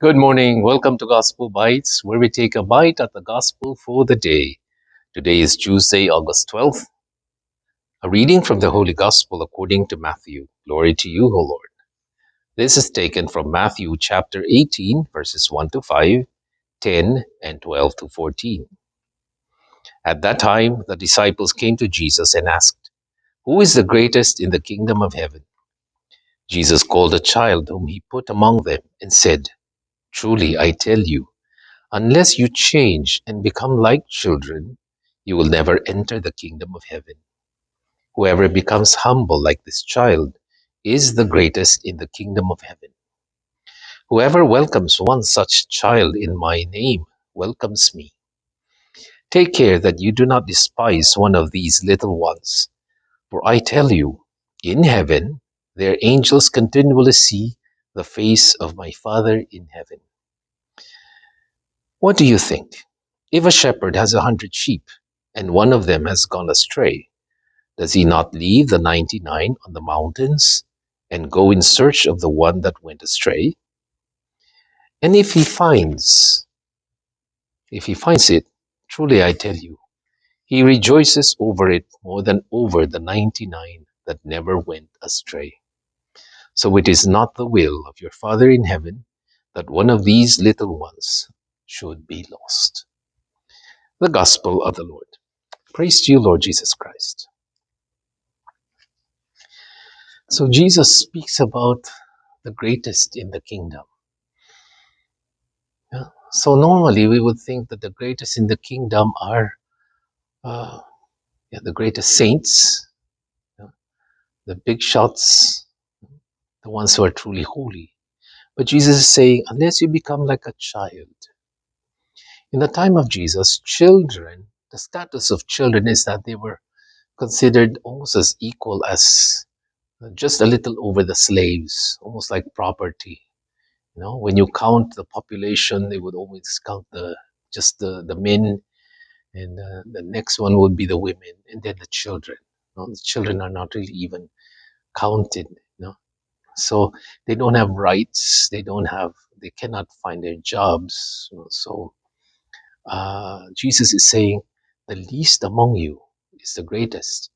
Good morning. Welcome to Gospel Bytes, where we take a bite at the gospel for the day. Today is Tuesday, August 12th. A reading from the Holy Gospel according to Matthew. Glory to you, O Lord. This is taken from Matthew chapter 18, verses 1 to 5, 10, and 12 to 14. At that time, the disciples came to Jesus and asked, "Who is the greatest in the kingdom of heaven?" Jesus called a child whom he put among them and said, "Truly I tell you, unless you change and become like children, you will never enter the kingdom of heaven. Whoever becomes humble like this child is the greatest in the kingdom of heaven. Whoever welcomes one such child in my name welcomes me. Take care that you do not despise one of these little ones, for I tell you, in heaven, their angels continually see the face of my Father in heaven. What do you think? If a shepherd has 100 sheep, and one of them has gone astray, does he not leave the 99 on the mountains and go in search of the one that went astray? And if he finds it, truly I tell you, he rejoices over it more than over the 99 that never went astray. So it is not the will of your Father in heaven that one of these little ones should be lost." The Gospel of the Lord. Praise to you, Lord Jesus Christ. So Jesus speaks about the greatest in the kingdom. Yeah? So normally we would think that the greatest in the kingdom are uh, the greatest saints, yeah, the big shots, the ones who are truly holy. But Jesus is saying, unless you become like a child. In the time of Jesus, children, the status of children is that they were considered almost as equal as just a little over the slaves, almost like property. When you count the population, they would always count the men, and the next one would be the women, and then the children. The children are not really even counted. So they don't have rights. They cannot find their jobs. So Jesus is saying, the least among you is the greatest.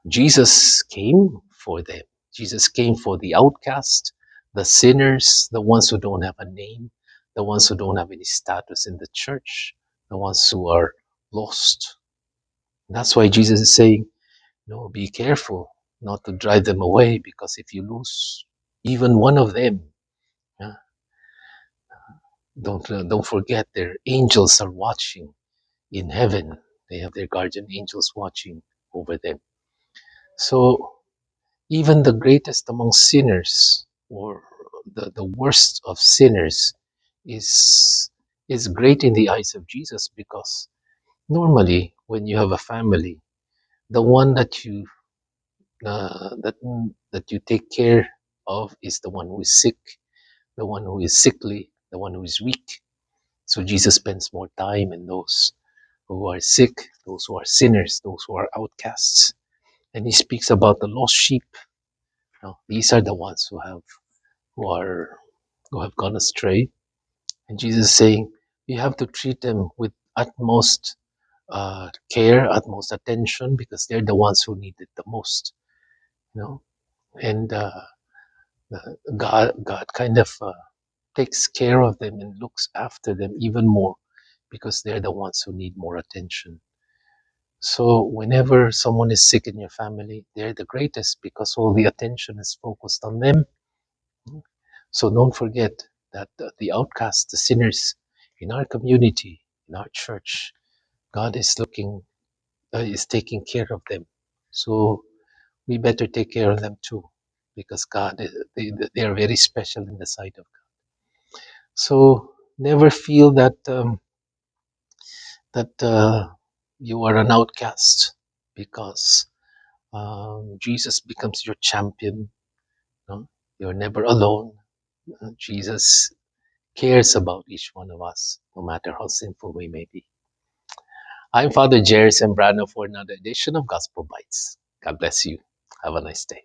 Jesus came for them. Jesus came for the outcast, the sinners, the ones who don't have a name, the ones who don't have any status in the church, the ones who are lost. That's why Jesus is saying, no, be careful not to drive them away, because if you lose even one of them, yeah, don't forget their angels are watching in heaven. They have their guardian angels watching over them. So even the greatest among sinners, or the worst of sinners, is great in the eyes of Jesus, because normally when you have a family, the one that you take care of is the one who is sick, the one who is sickly, the one who is weak. So Jesus spends more time in those who are sick, those who are sinners, those who are outcasts. And he speaks about the lost sheep. These are the ones who are who have gone astray. And Jesus is saying, you have to treat them with utmost care, utmost attention, because they're the ones who need it the most. And God kind of takes care of them and looks after them even more, because they're the ones who need more attention. So whenever someone is sick in your family, they're the greatest, because all the attention is focused on them. So don't forget that the outcasts, the sinners in our community, in our church, God is taking care of them. So we better take care of them too, because they are very special in the sight of God. So never feel that you are an outcast, because Jesus becomes your champion. You're never alone. Jesus cares about each one of us, no matter how sinful we may be. I'm Father Jerry Sembrano for another edition of Gospel Bites. God bless you. Have a nice day.